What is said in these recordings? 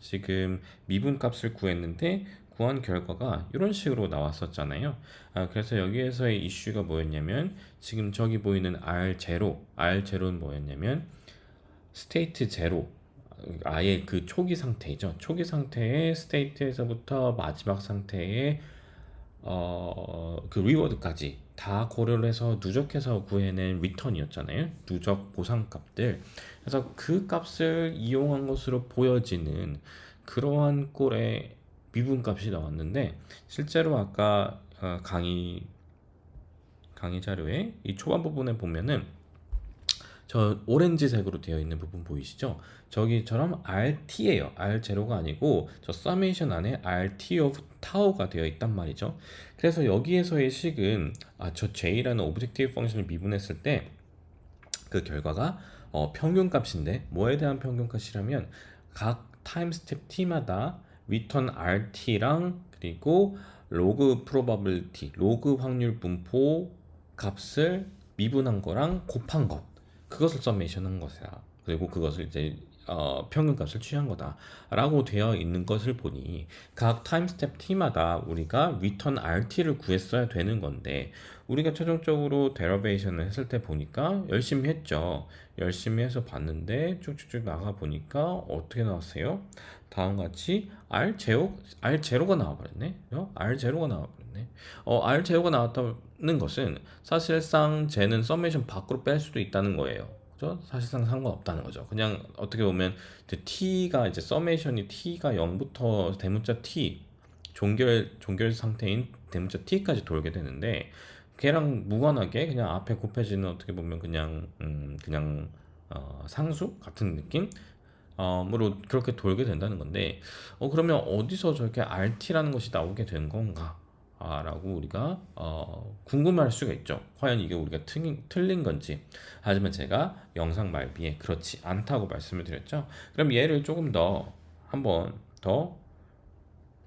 지금 미분값을 구했는데 구한 결과가 이런 식으로 나왔었잖아요. 그래서 여기에서의 이슈가 뭐였냐면 지금 저기 보이는 R0는 뭐였냐면 스테이트 제로, 아예 그 초기 상태죠. 초기 상태의 스테이트에서부터 마지막 상태의 그 리워드까지 다 고려를 해서 누적해서 구해낸 리턴이었잖아요. 누적 보상값들. 그래서 그 값을 이용한 것으로 보여지는 그러한 꼴의 미분값이 나왔는데 실제로 아까 강의 자료에 이 초반 부분에 보면은 저 오렌지색으로 되어 있는 부분 보이시죠? 저기처럼 RT예요. R0가 아니고 저 서메이션 안에 RT of 타우가 되어 있단 말이죠. 그래서 여기에서의 식은 저 J라는 오브젝티브 펑션을 미분했을 때 그 결과가 평균값인데 뭐에 대한 평균값이라면 각 타임 스텝 t마다 return RT랑 그리고 로그 probability, 로그 확률 분포 값을 미분한 거랑 곱한 것, 그것을 서메이션 한 것이다. 그리고 그것을 이제 평균값을 취한 거다라고 되어 있는 것을 보니 각 타임 스텝 t마다 우리가 return RT를 구했어야 되는 건데 우리가 최종적으로 데러베이션을 했을 때 보니까 열심히 했죠. 열심히 해서 봤는데 쭉쭉쭉 나가 보니까 어떻게 나왔어요? 다음과 같이 R0가 나와버렸네. R0가 나와버렸네. R0가 나왔다는 것은 사실상 쟤는 서메이션 밖으로 뺄 수도 있다는 거예요. 그죠? 사실상 상관없다는 거죠. 그냥 어떻게 보면 이제 t가 이제 서메이션이 t가 0부터 대문자 t 종결 상태인 대문자 t까지 돌게 되는데 걔랑 무관하게 그냥 앞에 곱해지는 어떻게 보면 그냥 상수 같은 느낌? 으로 그렇게 돌게 된다는 건데 그러면 어디서 저렇게 RT라는 것이 나오게 된 건가? 라고 우리가 궁금할 수가 있죠. 과연 이게 우리가 틀린 건지. 하지만 제가 영상 말미에 그렇지 않다고 말씀을 드렸죠. 그럼 얘를 조금 더 한번 더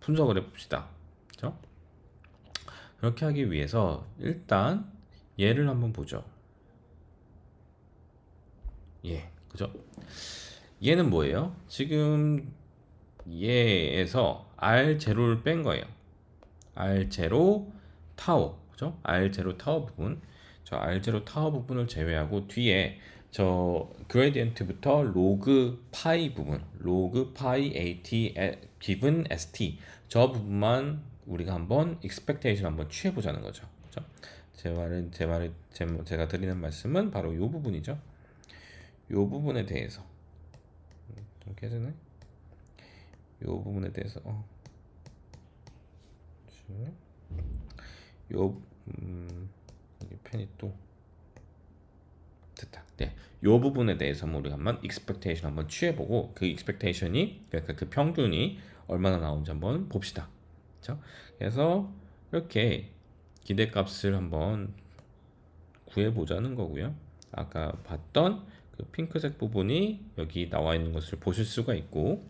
분석을 해봅시다. 그렇죠? 그렇게 하기 위해서 일단 얘를 한번 보죠. 그죠? 얘는 뭐예요? 지금 얘에서 R0를 뺀 거예요. R0 타워, 그죠? R0 타워 부분. 저 R0 타워 부분을 제외하고 뒤에 저 그레디언트부터 로그 파이 부분, 로그 파이 AT given ST 저 부분만 우리가 한번 expectation 한번 취해 보자는 거죠. 그죠? 제가 드리는 말씀은 바로 이 부분이죠. 이 부분에 대해서 좀 깨지네. 이 부분에 대해서 요 여기 펜이 또 됐다. 네, 요 부분에 대해서 우리가 한번 expectation 한번 취해보고 그 expectation이 그러니까 그 평균이 얼마나 나오는지 한번 봅시다. 그렇죠? 그래서 이렇게 기대값을 한번 구해보자는 거고요. 아까 봤던 그 핑크색 부분이 여기 나와 있는 것을 보실 수가 있고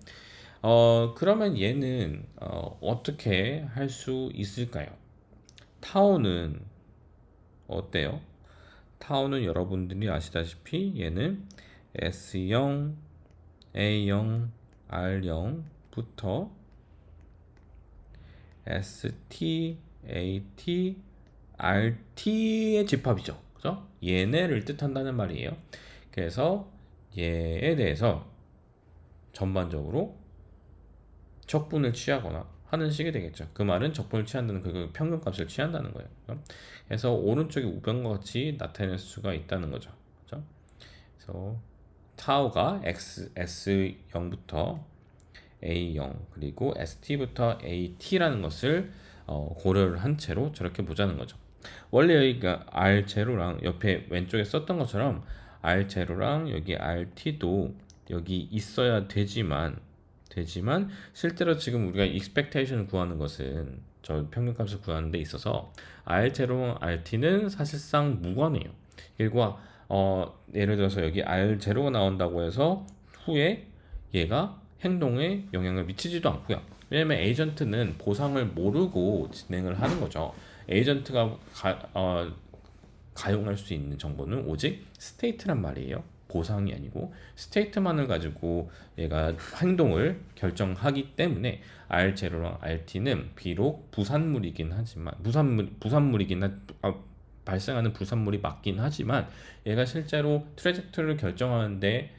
그러면 얘는 어떻게 할 수 있을까요? 타오는 어때요? 타오는 여러분들이 아시다시피 얘는 S0, A0, R0부터 ST, AT, RT의 집합이죠. 그죠? 얘네를 뜻한다는 말이에요. 그래서 얘에 대해서 전반적으로 적분을 취하거나 하는 식이 되겠죠. 그 말은 적분을 취한다는 그 평균값을 취한다는 거예요. 그래서 오른쪽에 우변과 같이 나타낼 수가 있다는 거죠. 그렇죠? 그래서 타우가 S0부터 A0 그리고 ST부터 AT라는 것을 고려를 한 채로 저렇게 보자는 거죠. 원래 여기가 R0랑 옆에 왼쪽에 썼던 것처럼 R0랑 여기 RT도 여기 있어야 되지만 실제로 지금 우리가 expectation을 구하는 것은 저 평균값을 구하는 데 있어서 R0, RT는 사실상 무관해요. 그리고 예를 들어서 여기 R0가 나온다고 해서 후에 얘가 행동에 영향을 미치지도 않고요. 왜냐면 에이전트는 보상을 모르고 진행을 하는 거죠. 에이전트가 가용할 수 있는 정보는 오직 스테이트란 말이에요. 보상이 아니고 스테이트만을 가지고 얘가 행동을 결정하기 때문에 R0랑 RT는 비록 부산물이긴 하지만 발생하는 부산물이 맞긴 하지만 얘가 실제로 트래젝토리를 결정하는데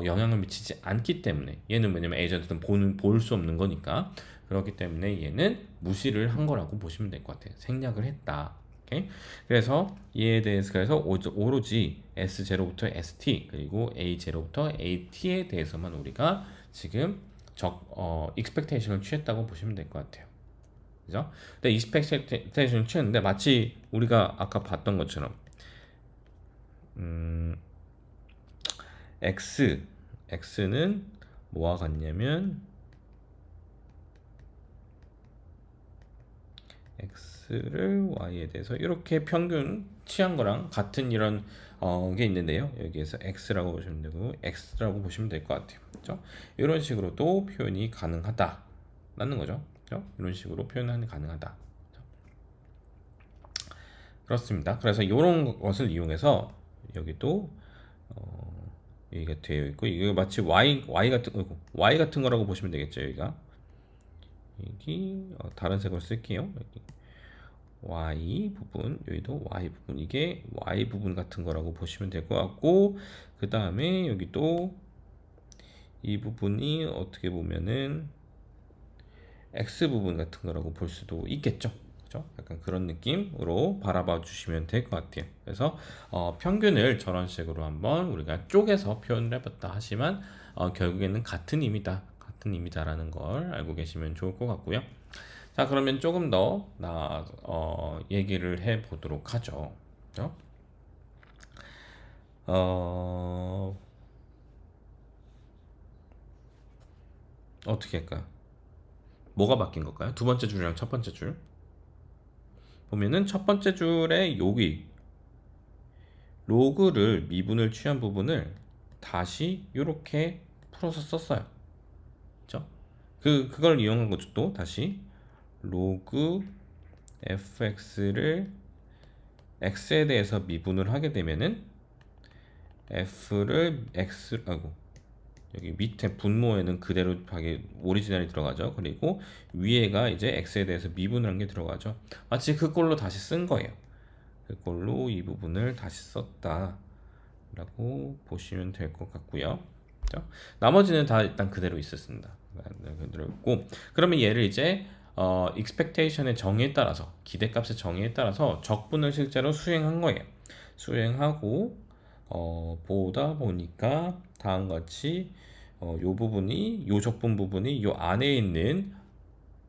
영향을 미치지 않기 때문에 얘는 왜냐면 에이전트는 볼 수 없는 거니까 그렇기 때문에 얘는 무시를 한 거라고 보시면 될 것 같아요. 생략을 했다. 오케이? 그래서 이에 대해서 그래서 오로지 S0부터 ST 그리고 A0부터 AT에 대해서만 우리가 지금 expectation을 취했다고 보시면 될 것 같아요. 그죠? 근데 expectation을 취했는데 마치 우리가 아까 봤던 것처럼 X는 뭐와 같냐면 X를 Y에 대해서 이렇게 평균 취한 거랑 같은 이런 게 있는데요. 여기에서 X라고 보시면 되고 X라고 보시면 될 것 같아요. 그렇죠? 이런 식으로도 표현이 가능하다라는 거죠. 그렇죠? 이런 식으로 표현이 가능하다. 그렇습니다. 그래서 이런 것을 이용해서 여기도 여기가 되어 있고 이거 마치 Y 같은 거라고 보시면 되겠죠. 여기 다른 색으로 쓸게요. 여기 Y 부분, 여기도 Y 부분, 이게 Y 부분 같은 거라고 보시면 될 것 같고, 그 다음에 여기도 이 부분이 어떻게 보면은 X 부분 같은 거라고 볼 수도 있겠죠. 그죠? 약간 그런 느낌으로 바라봐 주시면 될 것 같아요. 그래서 평균을 저런 식으로 한번 우리가 쪼개서 표현을 해봤다 하지만 결국에는 같은 의미다라는 걸 알고 계시면 좋을 것 같고요. 자, 그러면 조금 더 얘기를 해 보도록 하죠. 그죠? 어떻게 할까요? 뭐가 바뀐 걸까요? 두 번째 줄이랑 첫 번째 줄 보면은 첫 번째 줄에 여기 로그를 미분을 취한 부분을 다시 이렇게 풀어서 썼어요. 그죠? 그걸 이용한 것도 또 다시 로그 fx를 x에 대해서 미분을 하게 되면은 f를 여기 밑에 분모에는 그대로 오리지널이 들어가죠. 그리고 위에가 이제 x에 대해서 미분을 한 게 들어가죠. 마치 그걸로 다시 쓴 거예요. 그걸로 이 부분을 다시 썼다 라고 보시면 될 것 같고요. 그렇죠? 나머지는 다 일단 그대로 있었습니다. 그대로 있고, 그러면 얘를 이제 expectation의 정의에 따라서, 기대값의 정의에 따라서 적분을 실제로 수행한 거예요. 수행하고 보다 보니까 다음과 같이 요 부분이, 요 적분 부분이 요 안에 있는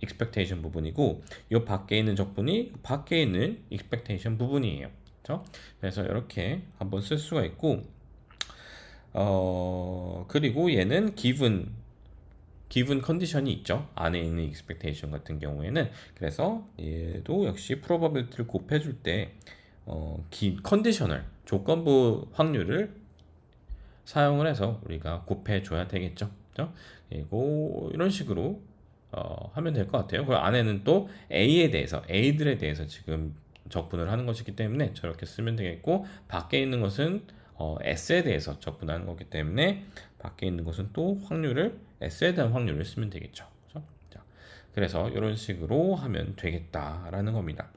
expectation 부분이고, 요 밖에 있는 적분이 밖에 있는 expectation 부분이에요. 그렇죠? 그래서 이렇게 한번 쓸 수가 있고, 그리고 얘는 given 컨디션이 있죠. 안에 있는 expectation 같은 경우에는. 그래서 얘도 역시 probability를 곱해줄 때 컨디셔널 조건부 확률을 사용을 해서 우리가 곱해줘야 되겠죠. 그렇죠? 그리고 이런 식으로 하면 될 것 같아요. 그 안에는 또 A들에 대해서 지금 적분을 하는 것이기 때문에 저렇게 쓰면 되겠고, 밖에 있는 것은 S에 대해서 적분하는 거기 때문에 밖에 있는 것은 또 S에 대한 확률을 쓰면 되겠죠. 그렇죠? 자, 그래서 이런 식으로 하면 되겠다라는 겁니다.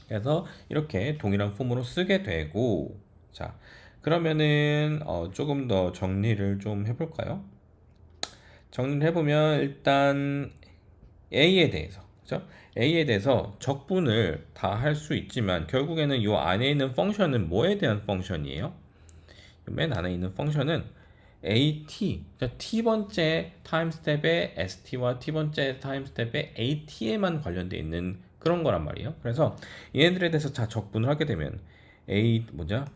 그래서 이렇게 동일한 폼으로 쓰게 되고, 자, 그러면은 조금 더 정리를 좀 해볼까요? 정리를 해보면 일단 A에 대해서, 그죠? A에 대해서 적분을 다 할 수 있지만 결국에는 이 안에 있는 펑션은 뭐에 대한 펑션이에요? 맨 안에 있는 펑션은 AT, 그러니까 T번째 타임 스텝의 ST와 T번째 타임 스텝의 AT에만 관련되어 있는 그런 거란 말이에요. 그래서 얘네들에 대해서 다 적분을 하게 되면 A0부터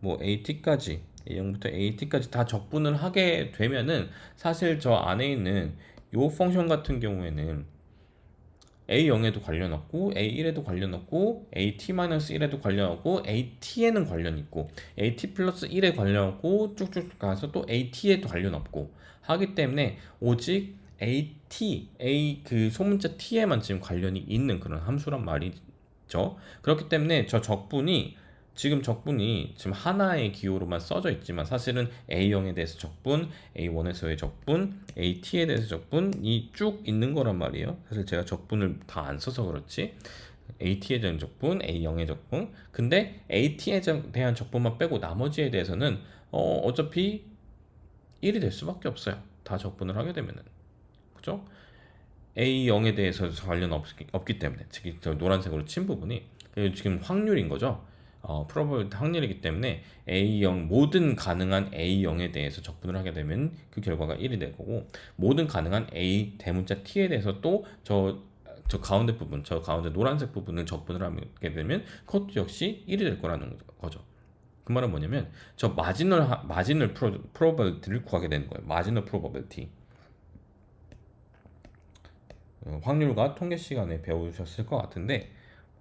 뭐 A0부터 AT까지 다 적분을 하게 되면은 사실 저 안에 있는 요 펑션 같은 경우에는 A0에도 관련 없고 A1에도 관련 없고 AT-1에도 관련 없고 AT에는 관련 있고 AT 플러스 1에 관련 없고 쭉쭉 가서 또 AT에도 관련 없고 하기 때문에 오직 그 소문자 T에만 지금 관련이 있는 그런 함수란 말이 그렇기 때문에 지금 적분이 지금 하나의 기호로만 써져 있지만 사실은 A0에 대해서 적분, A1에서의 적분, AT에 대해서 적분이 쭉 있는 거란 말이에요. 사실 제가 적분을 다 안 써서 그렇지. AT에 대한 적분, A0의 적분. 근데 AT에 대한 적분만 빼고 나머지에 대해서는 어차피 1이 될 수밖에 없어요. 다 적분을 하게 되면은. 그죠? A0에 대해서 관련 없기 때문에 특히 저 노란색으로 친 부분이 지금 확률인 거죠. 프로버빌티 확률이기 때문에 A0 모든 가능한 A0에 대해서 적분을 하게 되면 그 결과가 1이 될 거고 모든 가능한 A 대문자 T에 대해서 또 저 가운데 부분, 저 가운데 노란색 부분을 적분을 하게 되면 그것도 역시 1이 될 거라는 거죠. 그 말은 뭐냐면 저 마지널 프로버빌티를 구하게 되는 거예요. 마지널 프로버빌티. 확률과 통계 시간에 배우셨을 것 같은데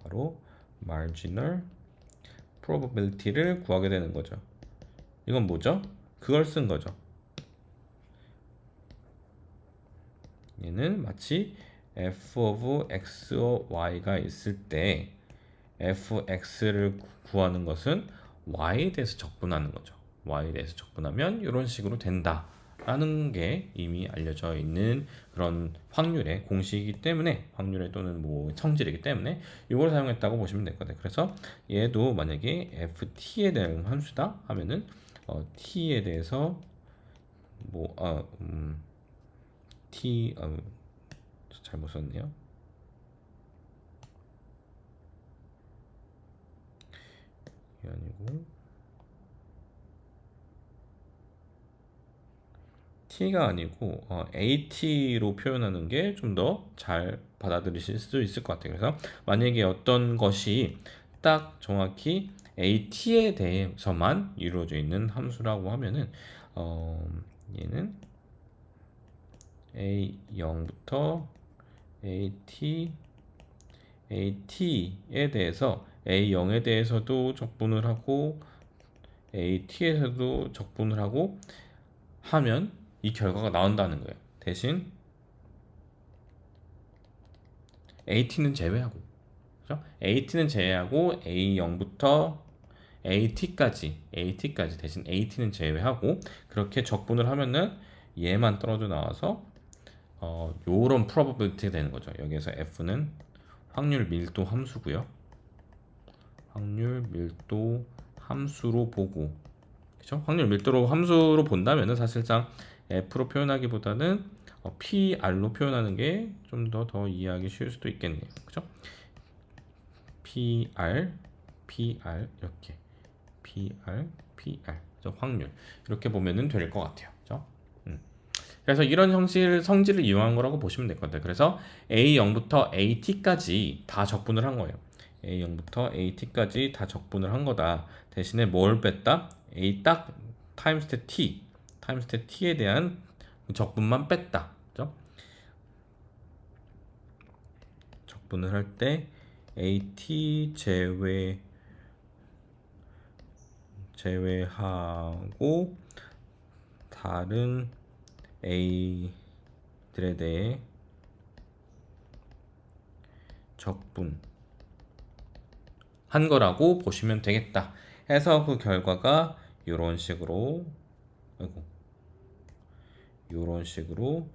바로 marginal probability를 구하게 되는 거죠. 이건 뭐죠? 그걸 쓴 거죠. 얘는 마치 f of x or y가 있을 때 fx를 구하는 것은 y에 대해서 적분하는 거죠. y에 대해서 적분하면 이런 식으로 된다 라는 게 이미 알려져 있는 그런 확률의 공식이기 때문에 확률의 또는 뭐 성질이기 때문에 이걸 사용했다고 보시면 될 거예요. 그래서 얘도 만약에 ft에 대한 함수다 하면은 t에 대해서 뭐 t 잘못 썼네요. 이게 아니고 t가 아니고 at로 표현하는 게 좀 더 잘 받아들이실 수 있을 것 같아요. 그래서 만약에 어떤 것이 딱 정확히 at에 대해서만 이루어져 있는 함수라고 하면은 얘는 a0부터 at에 대해서 a0에 대해서도 적분을 하고 at에서도 적분을 하고 하면 이 결과가 나온다는 거예요. 대신 AT는 제외하고, 그죠? AT는 제외하고 A0부터 AT까지 대신 AT는 제외하고 그렇게 적분을 하면은 얘만 떨어져 나와서 요런 probability가 되는 거죠. 여기에서 F는 확률 밀도 함수고요. 확률 밀도 함수로 보고, 그죠? 확률 밀도로 함수로 본다면은 사실상 F로 표현하기보다는 PR로 표현하는 게 좀 더 이해하기 쉬울 수도 있겠네요. 그죠? PR 이렇게 PR 그죠? 확률 이렇게 보면은 될 것 같아요. 그죠? 그래서 이런 성질을 이용한 거라고 보시면 될 것 같아요. 그래서 A0부터 AT까지 다 적분을 한 거예요. A0부터 AT까지 다 적분을 한 거다. 대신에 뭘 뺐다? A 딱 타임스 테 T에 대한 적분만 뺐다. 그죠? 적분을 할 때 AT 제외하고 다른 A들에 대해 적분 한 거라고 보시면 되겠다. 해서 그 결과가 이런 식으로 이런 식으로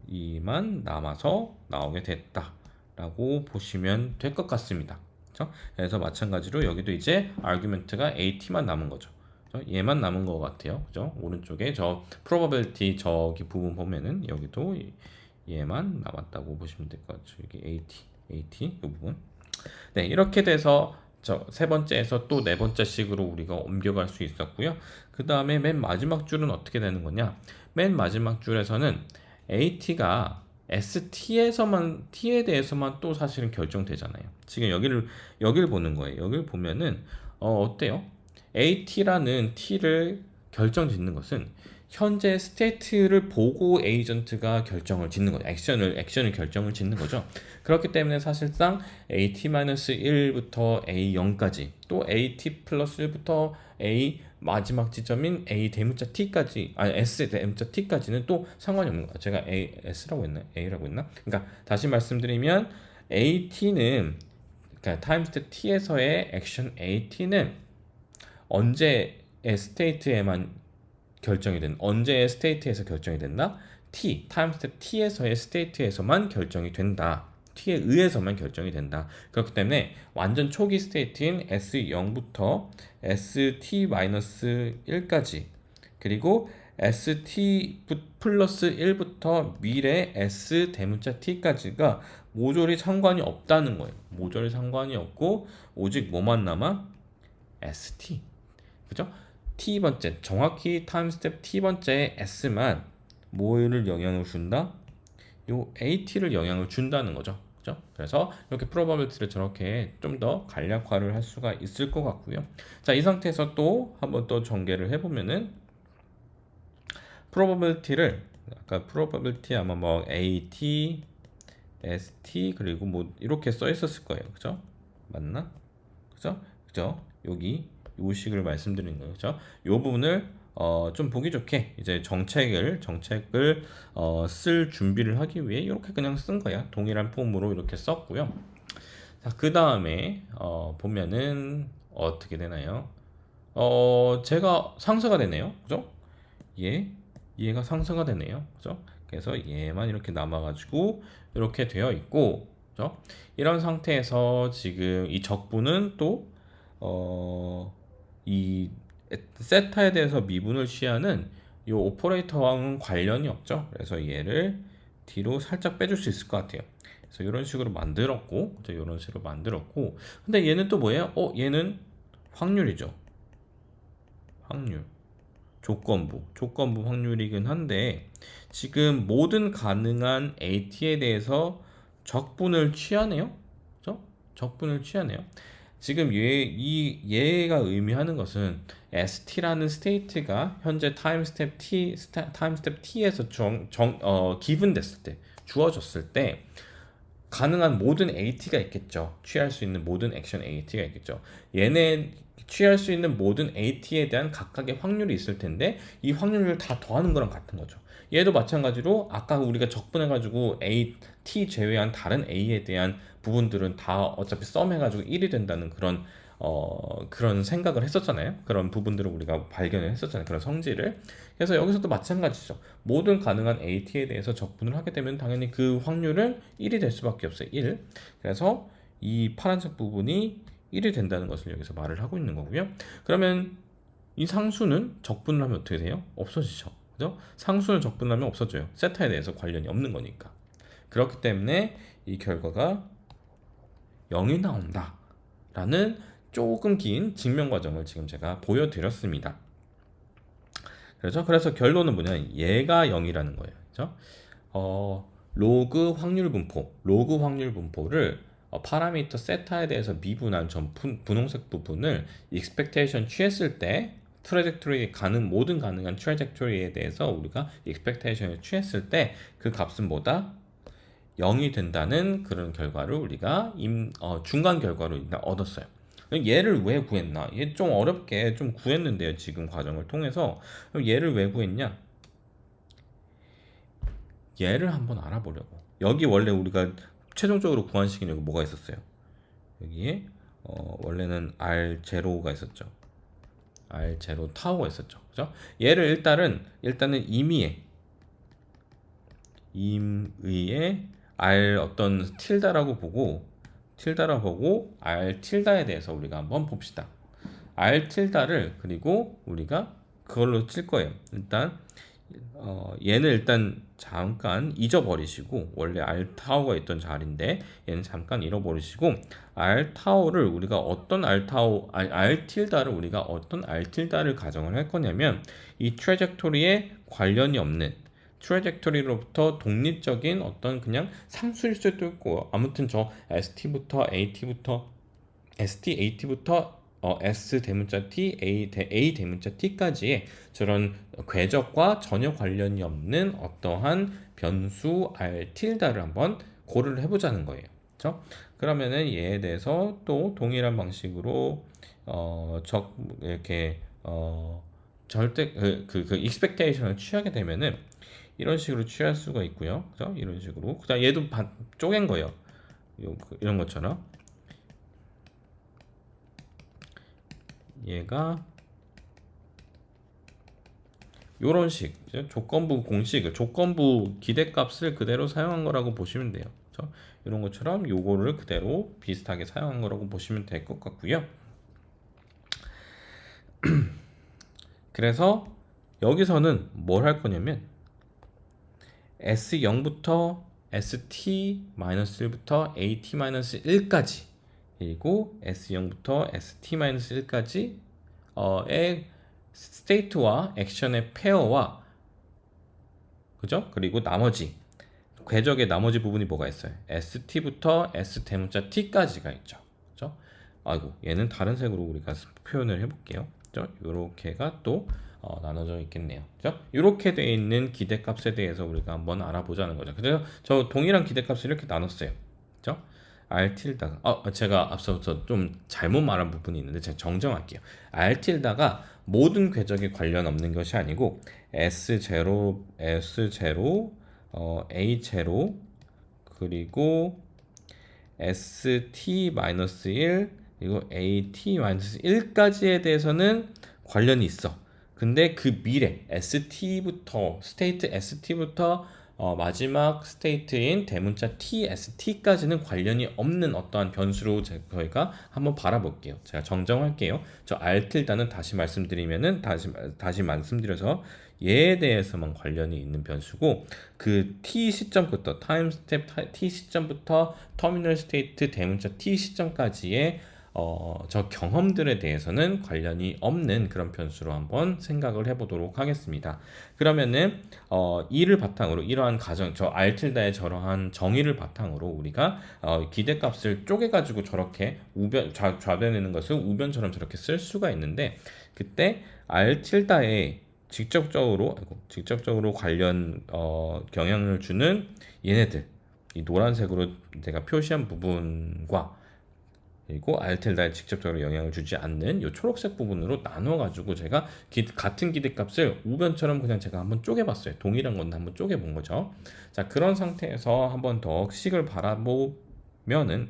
2만 남아서 나오게 됐다라고 보시면 될 것 같습니다. 그렇죠? 그래서 마찬가지로 여기도 이제 아규멘트가 AT만 남은 거죠. 그렇죠? 얘만 남은 것 같아요. 그죠? 오른쪽에 저 probability 저기 부분 보면은 여기도 얘만 남았다고 보시면 될 것 같죠. 여기 AT 이 부분. 네, 이렇게 돼서 저 세 번째에서 또 네 번째식으로 우리가 옮겨갈 수 있었고요. 그 다음에 맨 마지막 줄은 어떻게 되는 거냐? 맨 마지막 줄에서는 AT가 ST에서만 T에 대해서만 또 사실은 결정되잖아요. 지금 여기를 보는 거예요. 여기를 보면은 어때요? AT라는 T를 결정짓는 것은 현재 스테이트를 보고 에이전트가 결정을 짓는 거죠. 액션을 결정을 짓는 거죠. 그렇기 때문에 사실상 AT-1부터 A0까지 또 AT 플러스 1부터 A 마지막 지점인 A 대문자 T까지 S 대문자 T까지는 또 상관이 없는 거예요. 제가 S라고 했나? A라고 했나? 그러니까 다시 말씀드리면 AT는 그러니까 타임 스텝 t에서의 액션 AT는 언제의 스테이트에만 결정이 된 언제의 스테이트에서 결정이 된다? 타임 스텝 t에서의 스테이트에서만 결정이 된다. t에 의해서만 결정이 된다. 그렇기 때문에 완전 초기 스테이트인 S0부터 ST-1까지 그리고 ST 플러스 1부터 미래 S 대문자 t까지가 모조리 상관이 없다는 거예요. 모조리 상관이 없고 오직 뭐만 남아? ST. 그죠? t번째, 정확히 타임 스텝 t번째의 s만 뭐를 영향을 준다? 요 at를 영향을 준다는 거죠. 그죠? 그래서 이렇게 프로바빌티를 저렇게 좀 더 간략화를 할 수가 있을 것 같고요. 자, 이 상태에서 또 한번 또 전개를 해보면은 프로바빌티를 아까 프로바빌티 아마 뭐 at, st 그리고 뭐 이렇게 써 있었을 거예요. 그죠? 맞나? 그죠? 그죠? 여기 요 식을 말씀드리는 거죠. 그죠? 요 부분을 좀 보기 좋게 이제 정책을 쓸 준비를 하기 위해 이렇게 그냥 쓴 거야. 동일한 폼으로 이렇게 썼고요. 자, 그 다음에 보면은 어떻게 되나요? 제가 상수가 되네요. 그죠? 얘가 상수가 되네요. 그죠? 그래서 얘만 이렇게 남아가지고 이렇게 되어 있고, 그죠? 이런 상태에서 지금 이 적분은 또 이 세타에 대해서 미분을 취하는 이 오퍼레이터와는 관련이 없죠. 그래서 얘를 뒤로 살짝 빼줄 수 있을 것 같아요. 그래서 이런 식으로 만들었고, 이런 식으로 만들었고, 근데 얘는 또 뭐예요? 얘는 확률이죠. 확률. 조건부 확률이긴 한데 지금 모든 가능한 AT에 대해서 적분을 취하네요. 그죠? 적분을 취하네요. 지금 얘가 의미하는 것은 ST라는 스테이트가 현재 타임 스텝 T에서 기분 됐을 때, 주어졌을 때 가능한 모든 AT가 있겠죠. 취할 수 있는 모든 액션 AT가 있겠죠. 얘네 취할 수 있는 모든 AT에 대한 각각의 확률이 있을 텐데 이 확률을 다 더하는 거랑 같은 거죠. 얘도 마찬가지로 아까 우리가 적분해가지고 T 제외한 다른 A에 대한 부분들은 다 어차피 썸해가지고 1이 된다는 그런 생각을 했었잖아요. 그런 부분들을 우리가 발견을 했었잖아요. 그런 성질을. 그래서 여기서도 마찬가지죠. 모든 가능한 AT에 대해서 적분을 하게 되면 당연히 그 확률은 1이 될 수밖에 없어요. 1. 그래서 이 파란색 부분이 1이 된다는 것을 여기서 말을 하고 있는 거고요. 그러면 이 상수는 적분을 하면 어떻게 돼요? 없어지죠. 그죠? 상수는 적분하면 없어져요. 세타에 대해서 관련이 없는 거니까. 그렇기 때문에 이 결과가 0이 나온다. 라는 조금 긴 증명 과정을 지금 제가 보여드렸습니다. 그래서 결론은 뭐냐? 얘가 0이라는 거예요. 그죠? 로그 확률 분포를 파라미터 세타에 대해서 미분한 전 분홍색 부분을 expectation 취했을 때 모든 가능한 트래젝토리에 대해서 우리가 expectation을 취했을 때 그 값은 뭐다? 0이 된다는 그런 결과를 우리가 중간 결과로 일단 얻었어요. 얘를 왜 구했나? 얘 좀 어렵게 좀 구했는데요. 지금 과정을 통해서. 그럼 얘를 왜 구했냐? 얘를 한번 알아보려고. 여기 원래 우리가 최종적으로 구한 식은 여기 뭐가 있었어요? 여기에 원래는 R0가 있었죠. R0 타우가 있었죠. 그죠? 얘를 일단은 임의의 R 어떤 틸다라고 보고 R 틸다에 대해서 우리가 한번 봅시다. R 틸다를 그리고 우리가 그걸로 칠 거예요. 일단 얘는 일단 잠깐 잊어버리시고 원래 R 타워가 있던 자리인데 얘는 잠깐 잃어버리시고 R 타워를 우리가 어떤 R 틸다를 우리가 어떤 R 틸다를 가정을 할 거냐면 이 트래젝토리에 관련이 없는 트래젝토리로부터 독립적인 어떤 그냥 상수일 수도 있고 아무튼 저 ST, AT부터 S 대문자 T, A 대문자 T까지의 저런 궤적과 전혀 관련이 없는 어떠한 변수 R 틸다를 한번 고려를 해보자는 거예요. 그렇죠? 그러면은 얘에 대해서 또 동일한 방식으로 이렇게 절대 expectation을 취하게 되면은 이런 식으로 취할 수가 있고요. 그죠? 이런 식으로. 그다음 얘도 쪼갠 거예요. 이런 것처럼. 얘가 요런 식 조건부 공식을 조건부 기대값을 그대로 사용한 거라고 보시면 돼요. 그렇죠? 이런 것처럼 요거를 그대로 비슷하게 사용한 거라고 보시면 될 것 같고요. 그래서 여기서는 뭘 할 거냐면 S0부터 ST-1부터 AT-1까지 그리고 S0부터 ST-1까지 의 스테이트와 액션의 페어와 그죠? 그리고 나머지 궤적의 나머지 부분이 뭐가 있어요? ST부터 S 대문자 T까지가 있죠. 그죠? 아이고 얘는 다른 색으로 우리가 표현을 해볼게요. 그죠? 요렇게가 또 나눠져 있겠네요. 그죠? 이렇게 되어 있는 기대값에 대해서 우리가 한번 알아보자는 거죠. 그래서 저 동일한 기대값을 이렇게 나눴어요. 그죠? R 틸다가 제가 앞서부터 좀 잘못 말한 부분이 있는데 제가 정정할게요. R 틸다가 모든 궤적에 관련 없는 것이 아니고 S0 A0 그리고 ST-1 그리고 AT-1까지에 대해서는 관련이 있어. 근데 그 미래 ST부터 스테이트 ST부터 마지막 스테이트인 대문자 TST까지는 관련이 없는 어떠한 변수로 저희가 한번 바라볼게요. 제가 정정할게요. 저 알틸다는 다시 말씀드리면은 다시 말씀드려서 얘에 대해서만 관련이 있는 변수고 그 T 시점부터 타임 스텝 T 시점부터 터미널 스테이트 대문자 T 시점까지의 저 경험들에 대해서는 관련이 없는 그런 변수로 한번 생각을 해보도록 하겠습니다. 그러면은 이를 바탕으로 이러한 가정 저 알틸다의 저러한 정의를 바탕으로 우리가 기대값을 쪼개가지고 저렇게 좌변내는 것을 우변처럼 저렇게 쓸 수가 있는데 그때 알틸다의 직접적으로 관련 영향을 주는 얘네들 이 노란색으로 내가 표시한 부분과 그리고 알틸다에 직접적으로 영향을 주지 않는 이 초록색 부분으로 나눠가지고 제가 같은 기대값을 우변처럼 그냥 제가 한번 쪼개봤어요. 동일한 건데 한번 쪼개본 거죠. 자, 그런 상태에서 한번 더 식을 바라보면은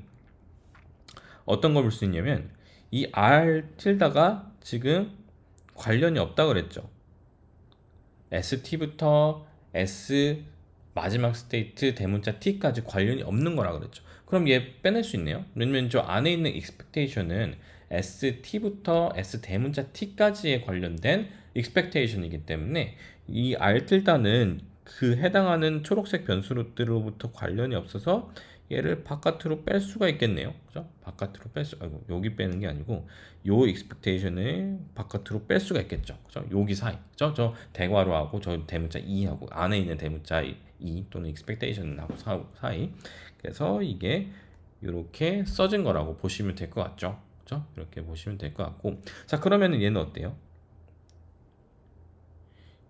어떤 걸 볼 수 있냐면 이 알틸다가 지금 관련이 없다 그랬죠. ST부터 S 마지막 스테이트 대문자 T까지 관련이 없는 거라 그랬죠. 그럼 얘 빼낼 수 있네요. 왜냐면 저 안에 있는 expectation은 ST부터 S 대문자 T까지에 관련된 expectation이기 때문에 이 알틸다는 그 해당하는 초록색 변수들로부터 관련이 없어서 얘를 바깥으로 뺄 수가 있겠네요. 그죠? 바깥으로 아이고, 여기 빼는 게 아니고 요 expectation을 바깥으로 뺄 수가 있겠죠. 그죠? 여기 사이. 그죠? 저 대괄호하고 저 대문자 2하고 안에 있는 대문자 2 또는 expectation하고 사이. 그래서 이게 이렇게 써진 거라고 보시면 될 것 같죠. 그죠? 이렇게 보시면 될 것 같고. 자, 그러면은 얘는 어때요?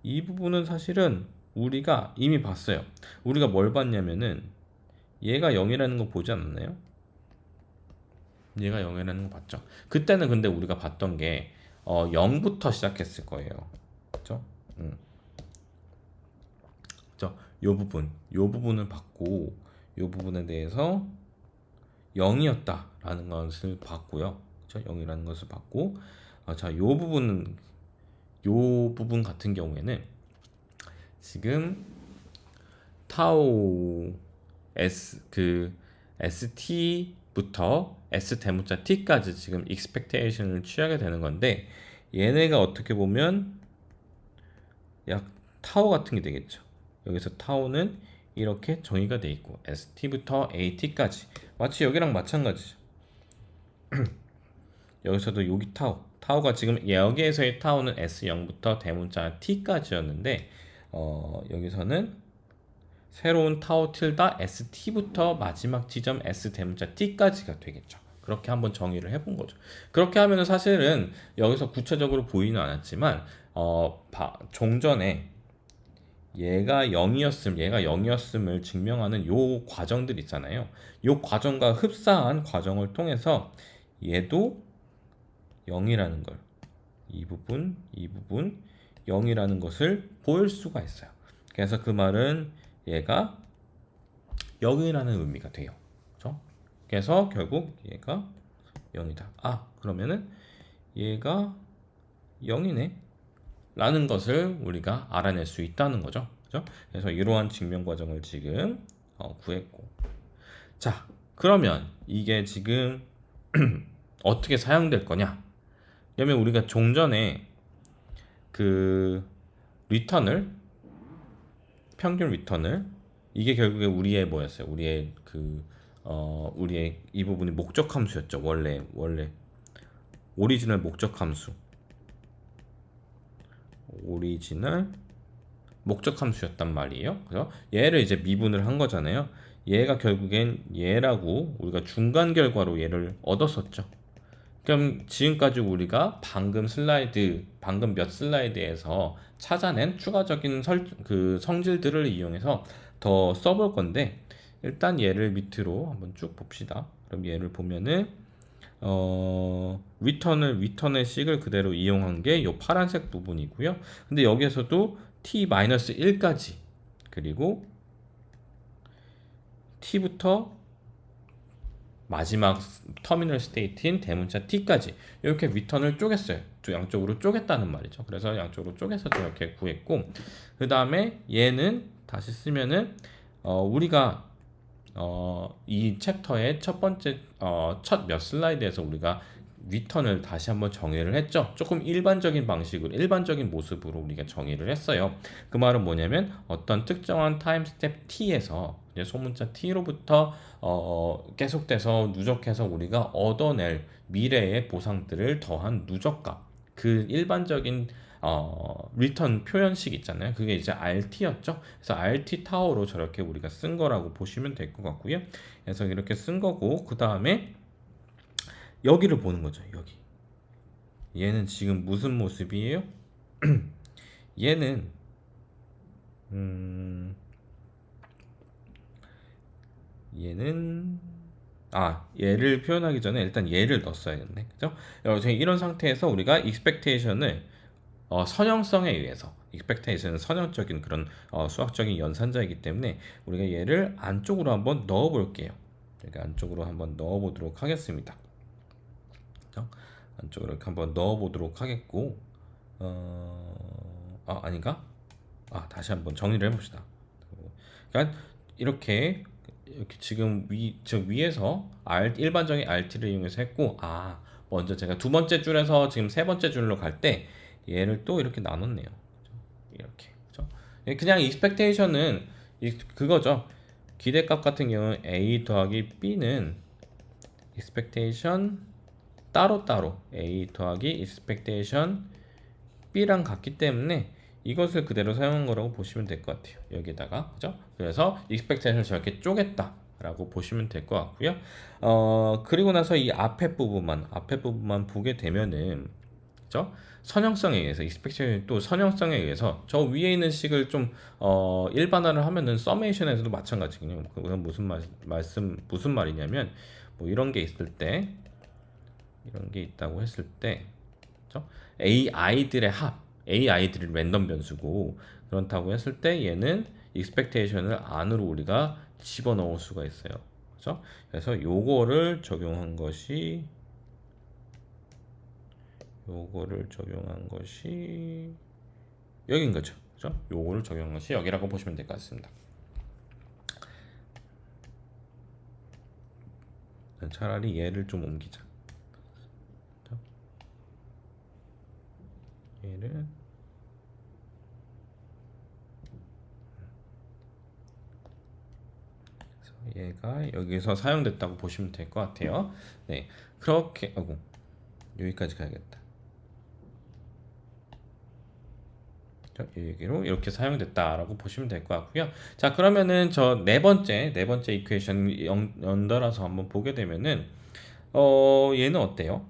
이 부분은 사실은 우리가 이미 봤어요. 우리가 뭘 봤냐면은 얘가 0이라는 거 보지 않았나요? 얘가 0이라는 거 봤죠. 그때는 근데 우리가 봤던 게 0부터 시작했을 거예요. 그죠? 그죠? 요 부분을 봤고 요 부분에 대해서 0이었다라는 것을 봤고요. 그죠? 0이라는 것을 봤고 자, 요 부분 같은 경우에는 지금 타오 ST부터 S 대문자 T까지 지금 expectation을 취하게 되는 건데 얘네가 어떻게 보면 약 타오 같은 게 되겠죠. 여기서 타오는 이렇게 정의가 돼 있고 ST부터 AT까지 마치 여기랑 마찬가지죠. 여기서도 여기 타오가 지금 여기에서의 타오는 S0부터 대문자 T까지였는데 여기서는 새로운 타오 틸다 ST부터 마지막 지점 S 대문자 T까지가 되겠죠. 그렇게 한번 정의를 해본 거죠. 그렇게 하면은 사실은 여기서 구체적으로 보이는 않았지만 종전에 얘가 0이었음을 증명하는 요 과정들 있잖아요. 요 과정과 흡사한 과정을 통해서 얘도 0이라는 걸, 이 부분 0이라는 것을 보일 수가 있어요. 그래서 그 말은 얘가 0이라는 의미가 돼요. 그렇죠? 그래서 결국 얘가 0이다. 그러면은 얘가 0이네 라는 것을 우리가 알아낼 수 있다는 거죠. 그죠? 그래서 이러한 증명 과정을 지금 구했고, 자, 그러면 이게 지금 어떻게 사용될 거냐? 왜냐면 우리가 종전에 그 리턴을, 평균 리턴을, 이게 결국에 우리의 뭐였어요? 우리의 우리의 이 부분이 목적 함수였죠. 원래 오리지널 목적 함수, 오리지널 목적 함수였단 말이에요. 그래서 얘를 이제 미분을 한 거잖아요. 얘가 결국엔 얘라고 우리가 중간 결과로 얘를 얻었었죠. 그럼 지금까지 우리가 방금 몇 슬라이드에서 찾아낸 추가적인 성질들을 이용해서 더 써볼 건데, 일단 얘를 밑으로 한번 쭉 봅시다. 그럼 얘를 보면은 리턴의 식을 그대로 이용한 게 이 파란색 부분이고요. 근데 여기에서도 t-1까지, 그리고 t부터 마지막 터미널 스테이트인 대문자 t까지 이렇게 리턴을 쪼갰어요. 양쪽으로 쪼갰다는 말이죠. 그래서 양쪽으로 쪼개서 이렇게 구했고, 그 다음에 얘는 다시 쓰면은 우리가 이 챕터의 첫 번째 첫 몇 슬라이드에서 우리가 리턴을 다시 한번 정의를 했죠. 조금 일반적인 모습으로 우리가 정의를 했어요. 그 말은 뭐냐면 어떤 특정한 타임 스텝 t에서 이제 소문자 t로부터 계속돼서 누적해서 우리가 얻어낼 미래의 보상들을 더한 누적값, 그 일반적인 리턴 표현식 있잖아요. 그게 이제 RT였죠. 그래서 RT 타워로 저렇게 우리가 쓴 거라고 보시면 될 것 같고요. 그래서 이렇게 쓴 거고, 그 다음에 여기를 보는 거죠. 여기. 얘는 지금 무슨 모습이에요? 얘는 얘는 얘를 표현하기 전에 일단 얘를 넣었어야겠네. 그죠? 이런 상태에서 우리가 expectation을 선형성에 의해서, expectation은 선형적인 그런 수학적인 연산자이기 때문에 우리가 얘를 안쪽으로 한번 넣어 볼게요. 그러니까 안쪽으로 한번 넣어 보도록 하겠습니다. 그죠? 안쪽으로 이렇게 한번 넣어 보도록 하겠고, 아닌가? 다시 한번 정리를 해봅시다. 그러니까 이렇게 지금 위에서 일반적인 RT를 이용해서 했고, 먼저 제가 두 번째 줄에서 지금 세 번째 줄로 갈 때 얘를 또 이렇게 나눴네요. 이렇게. 그죠? 그냥 expectation은 그거죠. 기대값 같은 경우는 A 더하기 B는 expectation 따로따로 A 더하기 expectation B랑 같기 때문에 이것을 그대로 사용한 거라고 보시면 될 것 같아요. 여기다가. 그죠? 그래서 expectation을 저렇게 쪼갰다 라고 보시면 될 것 같고요. 그리고 나서 이 앞에 부분만 보게 되면은, 그죠? 선형성에 의해서, expectation이 또 선형성에 의해서 저 위에 있는 식을 좀 일반화를 하면은 서메이션에서도 마찬가지거든요. 그건 무슨 말이냐면, 뭐 이런 게 있다고 했을 때, 그죠? AI들이 랜덤 변수고, 그렇다고 했을 때 얘는 expectation을 안으로 우리가 집어넣을 수가 있어요. 그죠? 그래서 요거를 적용한 것이 여긴 거죠. 그죠? 요거를 적용한 것이 여기라고 보시면 될 것 같습니다. 차라리 얘를 좀 옮기자. 얘를 얘가 여기서 사용됐다고 보시면 될 것 같아요. 네, 그렇게 여기까지 가야겠다. 여기로 이렇게 사용됐다라고 보시면 될 것 같고요. 자, 그러면은 저 네 번째 이퀘이션 연달아서 한번 보게 되면은 얘는 어때요?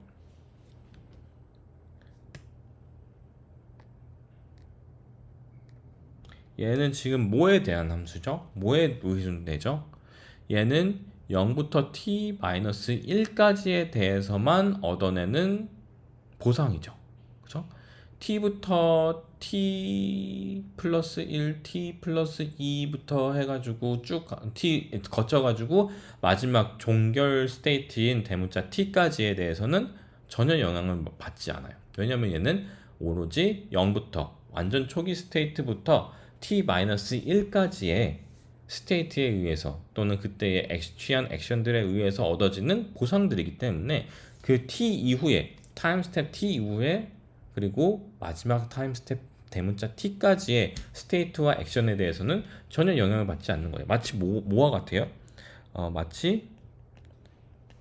얘는 지금 뭐에 대한 함수죠? 뭐에 의존되죠? 얘는 0부터 t-1까지에 대해서만 얻어내는 보상이죠. 그죠? t부터 t 플러스 1, t 플러스 2부터 해가지고 쭉 t 거쳐가지고 마지막 종결 스테이트인 대문자 t까지에 대해서는 전혀 영향을 받지 않아요. 왜냐면 얘는 오로지 0부터 완전 초기 스테이트부터 t-1까지의 스테이트에 의해서 또는 그때의 취한 액션들에 의해서 얻어지는 보상들이기 때문에 그 t 이후에 타임 스텝 t 이후에 그리고 마지막 타임 스텝 대문자 t까지의 스테이트와 액션에 대해서는 전혀 영향을 받지 않는 거예요. 마치 뭐와 같아요? 마치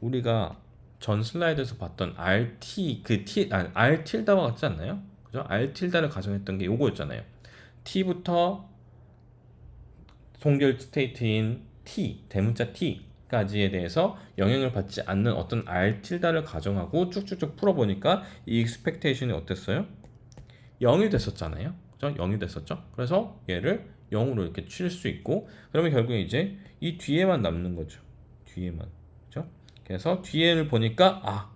우리가 전 슬라이드에서 봤던 RT R 틸다와 같지 않나요? 그죠? R 틸다를 가정했던 게 요거였잖아요. T부터 동결 스테이트인 T 대문자 T까지에 대해서 영향을 받지 않는 어떤 R 틸다를 가정하고 쭉쭉쭉 풀어보니까 이 expectation이 어땠어요? 0이 됐었잖아요. 그죠? 0이 됐었죠. 그래서 얘를 0으로 이렇게 칠 수 있고 그러면 결국에 이제 이 뒤에만 남는 거죠. 뒤에만. 그죠? 그래서 뒤에를 보니까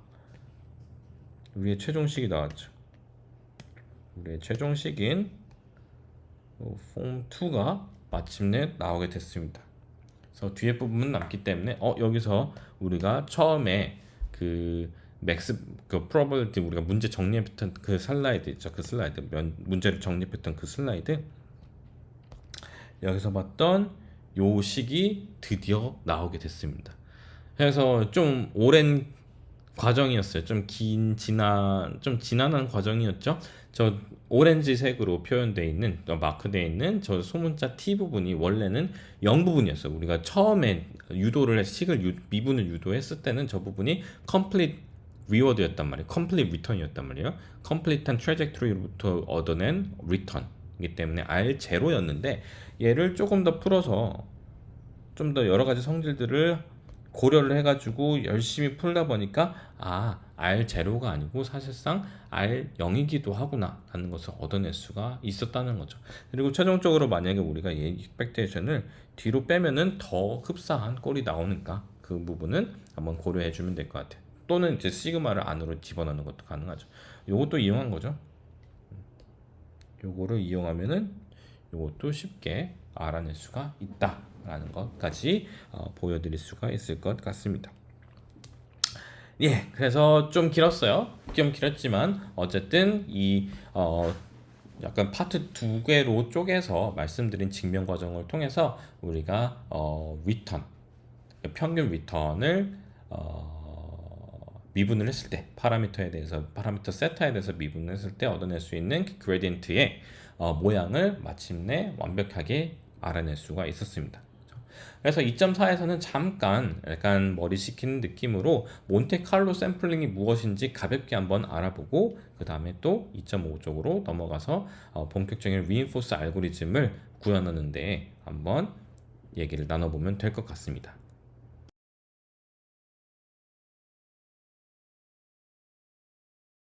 우리의 최종식이 나왔죠. 우리의 최종식인 폼 2가 마침내 나오게 됐습니다. 그래서 뒤에 부분은 남기 때문에 여기서 우리가 처음에 그 맥스 probability 우리가 문제 정리했던 그 슬라이드 있죠. 그 슬라이드 문제를 정리했던 그 슬라이드 여기서 봤던 요 식이 드디어 나오게 됐습니다. 그래서 좀 오랜 과정이었어요. 좀 지난한 과정이었죠. 저 오렌지색으로 표현되어 있는 마크되어 있는 저 소문자 T 부분이 원래는 0 부분이었어요. 우리가 처음에 미분을 유도했을 때는 저 부분이 complete reward였단 말이에요. complete return이었단 말이에요. complete한 trajectory로부터 얻어낸 return이기 때문에 R0였는데 얘를 조금 더 풀어서 좀 더 여러 가지 성질들을 고려를 해가지고 열심히 풀다 보니까 R0가 아니고 사실상 R0이기도 하구나 라는 것을 얻어낼 수가 있었다는 거죠. 그리고 최종적으로 만약에 우리가 이 expectation을 뒤로 빼면은 더 흡사한 꼴이 나오니까 그 부분은 한번 고려해 주면 될 것 같아요. 또는 이제 시그마를 안으로 집어넣는 것도 가능하죠. 요것도 이용한 거죠. 요거를 이용하면은 요것도 쉽게 알아낼 수가 있다 라는 것까지 보여드릴 수가 있을 것 같습니다. 그래서 좀 길었어요. 좀 길었지만 어쨌든 이 약간 파트 두 개로 쪼개서 말씀드린 증명 과정을 통해서 우리가 리턴 평균 리턴을 미분을 했을 때 파라미터 세타에 대해서 미분을 했을 때 얻어낼 수 있는 그레디언트의 모양을 마침내 완벽하게 알아낼 수가 있었습니다. 그래서 2.4에서는 잠깐 약간 머리 식히는 느낌으로 몬테칼로 샘플링이 무엇인지 가볍게 한번 알아보고 그 다음에 또 2.5 쪽으로 넘어가서 본격적인 리인포스 알고리즘을 구현하는데 한번 얘기를 나눠보면 될 것 같습니다.